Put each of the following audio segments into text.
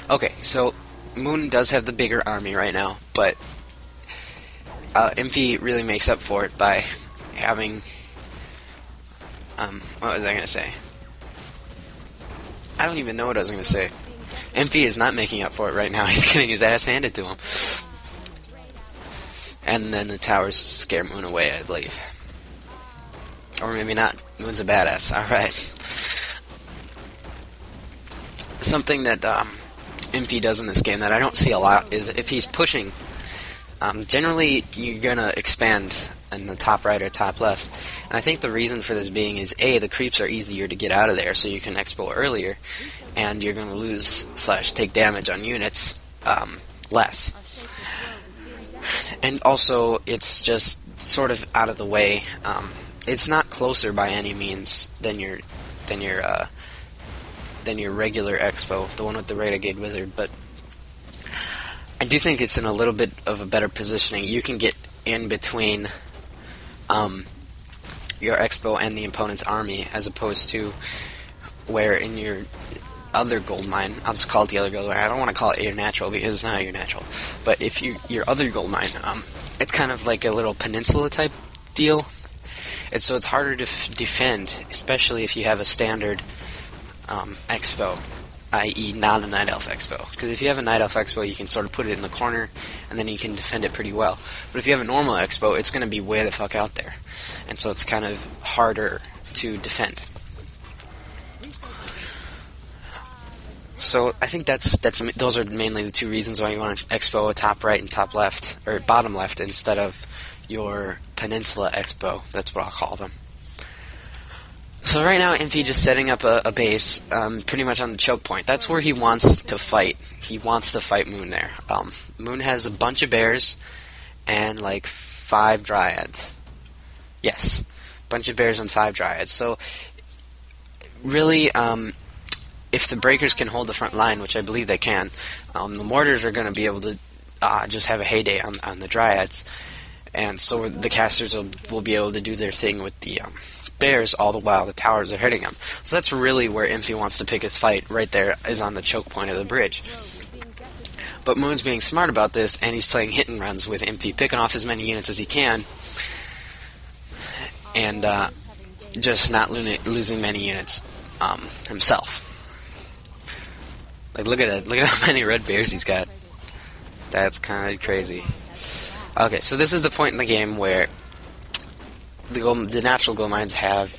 Okay, so Moon does have the bigger army right now, but Infi really makes up for it by having... what was I going to say? I don't even know what I was going to say. Infi is not making up for it right now. He's getting his ass handed to him. And then the towers scare Moon away, I believe. Or maybe not. Moon's a badass. Alright. Something that Infi does in this game that I don't see a lot is if he's pushing, generally you're going to expand in the top right or top left. And I think the reason for this being is A, the creeps are easier to get out of there so you can expo earlier, and you're going to lose / take damage on units less. And also, it's just sort of out of the way. It's not closer by any means than your regular expo, the one with the Renegade Wizard, but I do think it's in a little bit of a better positioning. You can get in between your expo and the opponent's army, as opposed to where in your other gold mine, I'll just call it the other gold mine. I don't want to call it your natural because it's not your natural. But if your other gold mine, it's kind of like a little peninsula type deal. And so it's harder to defend, especially if you have a standard expo, i.e. not a Night Elf expo. Because if you have a Night Elf expo, you can sort of put it in the corner, and then you can defend it pretty well. But if you have a normal expo, it's going to be way the fuck out there. And so it's kind of harder to defend. So I think those are mainly the two reasons why you want to expo a top right and top left, or bottom left, instead of your peninsula expo. That's what I'll call them. So right now, Infi just setting up a base, pretty much on the choke point. That's where he wants to fight. He wants to fight Moon there. Moon has a bunch of bears and like 5 dryads. Yes, bunch of bears and 5 dryads. So really, if the breakers can hold the front line, which I believe they can, the mortars are going to be able to just have a heyday on the dryads, and so the casters will be able to do their thing with the bears all the while the towers are hitting them. So that's really where Infi wants to pick his fight. Right there is on the choke point of the bridge. But Moon's being smart about this, and he's playing hit and runs with Infi, picking off as many units as he can, and just not losing many units himself. Like, look at that. Look at how many red bears he's got. That's kind of crazy. Okay, so this is the point in the game where the natural gold mines have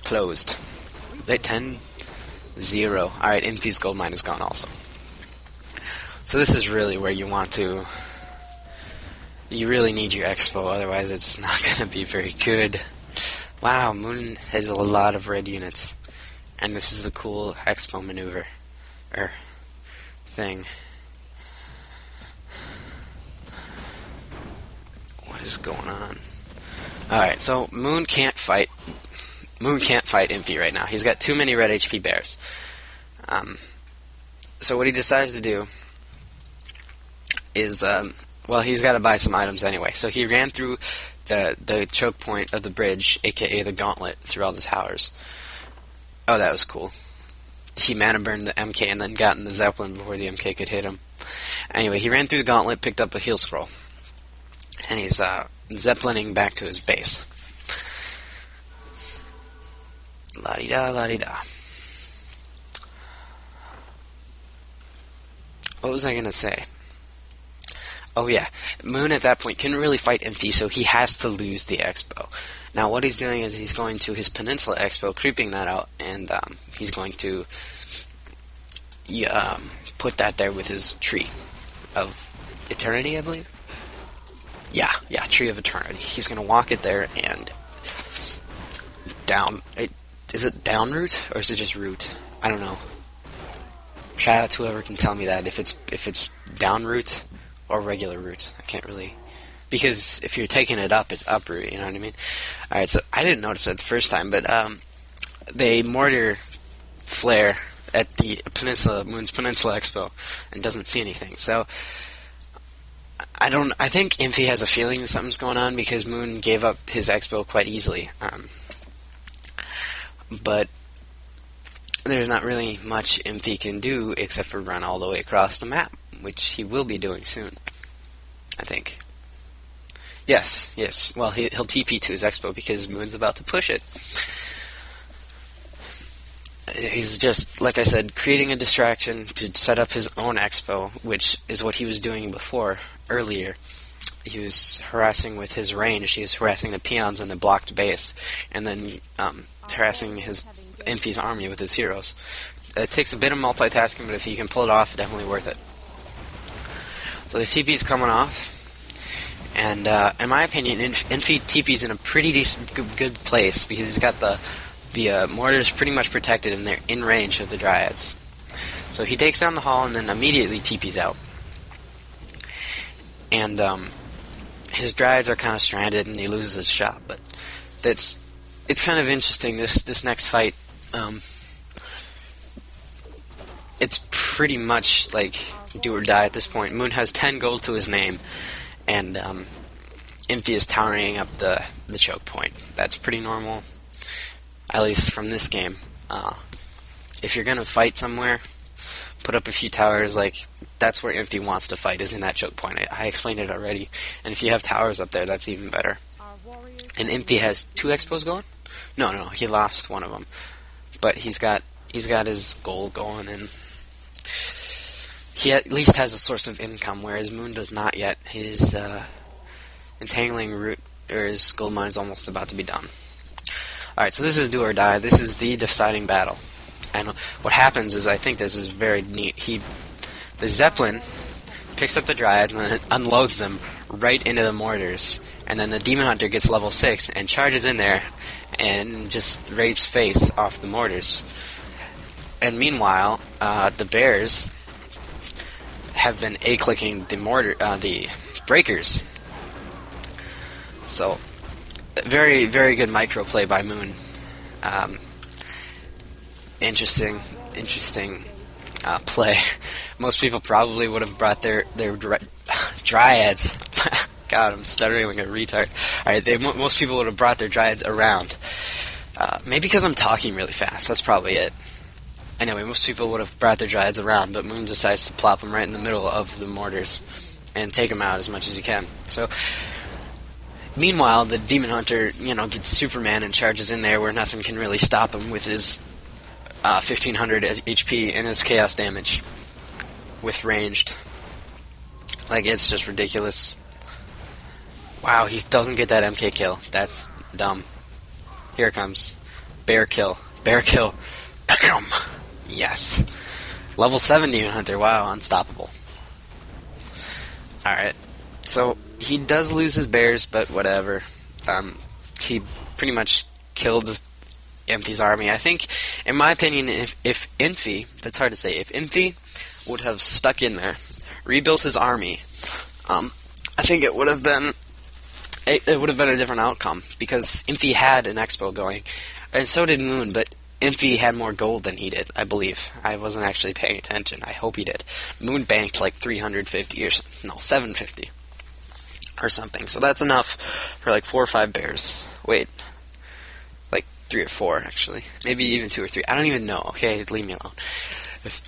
closed. Wait, 10-0. Alright, Infi's gold mine is gone also. So this is really where you want to... You really need your expo, otherwise it's not going to be very good. Wow, Moon has a lot of red units. And this is a cool expo maneuver. Thing. What is going on? Alright, so Moon can't fight Infi right now. He's got too many red HP bears. So what he decides to do is, well, he's got to buy some items anyway. So he ran through the choke point of the bridge, aka the gauntlet, through all the towers. Oh, that was cool. He mana burned the MK and then got in the Zeppelin before the MK could hit him. Anyway, he ran through the gauntlet, picked up a heal scroll. And he's Zeppelining back to his base. La-di-da, la-di-da. What was I going to say? Oh yeah, Moon at that point couldn't really fight Infi, so he has to lose the expo. Now what he's doing is he's going to his Peninsula expo, creeping that out, and he's going to put that there with his Tree of Eternity, I believe? Yeah, Tree of Eternity. He's going to walk it there and is it down root, or is it just root? I don't know. Shout out to whoever can tell me that, if it's down root or regular root. I can't really... Because if you're taking it up, it's uproot, you know what I mean? Alright, so I didn't notice it the first time, but they mortar flare at the Moon's Peninsula Expo and doesn't see anything. So I think Infi has a feeling that something's going on because Moon gave up his Expo quite easily. But there's not really much Infi can do except for run all the way across the map, which he will be doing soon, I think. Yes. Well, he'll TP to his expo because Moon's about to push it. He's just, like I said, creating a distraction to set up his own expo, which is what he was doing before, earlier. He was harassing with his range. He was harassing the peons in the blocked base, and then harassing his Infi's army with his heroes. It takes a bit of multitasking, but if you can pull it off, definitely worth it. So the TP's coming off, and in my opinion, Infi TP's in a pretty decent, good place because he's got the mortars pretty much protected and they're in range of the Dryads. So he takes down the hall and then immediately TP's out. And his Dryads are kind of stranded and he loses his shot, but it's kind of interesting, this next fight. It's pretty much like do or die at this point. Moon has 10 gold to his name, and Infi is towering up the choke point. That's pretty normal, at least from this game. If you're gonna fight somewhere, put up a few towers. Like, that's where Infi wants to fight, is in that choke point. I explained it already. And if you have towers up there, that's even better. And Infi has 2 expos going? No, he lost one of them. But he's got his gold going, and he at least has a source of income, whereas Moon does not yet. His entangling route, or his gold mine, is almost about to be done. Alright, so this is do or die. This is the deciding battle. And what happens is, I think this is very neat. The Zeppelin picks up the Dryad and then unloads them right into the mortars. And then the Demon Hunter gets level 6 and charges in there and just rapes face off the mortars. And meanwhile, the Bears have been A-clicking the breakers. So, very, very good micro play by Moon. Interesting play. Most people probably would have brought their Dryads. God, I'm stuttering like a retard. Alright, most people would have brought their Dryads around. Maybe because I'm talking really fast. That's probably it. Anyway, most people would have brought their Dryads around, but Moon decides to plop them right in the middle of the mortars and take them out as much as you can. So, meanwhile, the Demon Hunter, gets Superman and charges in there where nothing can really stop him with his 1500 HP and his chaos damage with ranged. Like, it's just ridiculous. Wow, he doesn't get that MK kill. That's dumb. Here it comes. Bear kill. Bam! Yes. Level 7 Demon Hunter. Wow, unstoppable. Alright. So, he does lose his bears, but whatever. He pretty much killed Infi's army. I think, in my opinion, if Infi, that's hard to say, if Infi would have stuck in there, rebuilt his army, I think it would have been a different outcome, because Infi had an expo going, and so did Moon, but Infi had more gold than he did, I believe. I wasn't actually paying attention. I hope he did. Moon banked like 350 or 750 or something. So that's enough for like 4 or 5 bears. Wait, like 3 or 4 actually. Maybe even 2 or 3. I don't even know. Okay, leave me alone.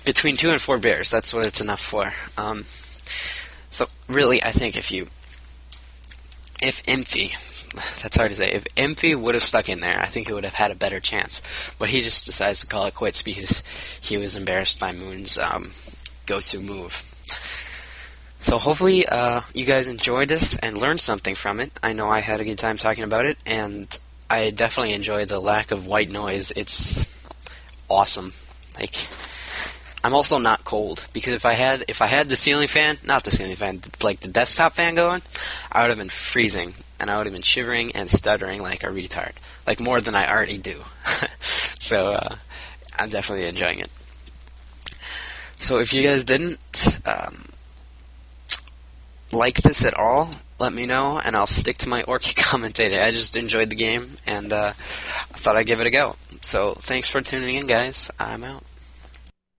Between 2 and 4 bears, that's what it's enough for. So really, I think if Infi, that's hard to say. If Infi would have stuck in there, I think he would have had a better chance. But he just decides to call it quits because he was embarrassed by Moon's go-to move. So hopefully you guys enjoyed this and learned something from it. I know I had a good time talking about it, and I definitely enjoy the lack of white noise. It's awesome. Like, I'm also not cold, because if I had the ceiling fan, not the ceiling fan, like the desktop fan going, I would have been freezing, and I would have been shivering and stuttering like a retard, like more than I already do. So I'm definitely enjoying it. So if you guys didn't like this at all, let me know, and I'll stick to my Orky commentator. I just enjoyed the game, and I thought I'd give it a go. So thanks for tuning in, guys. I'm out.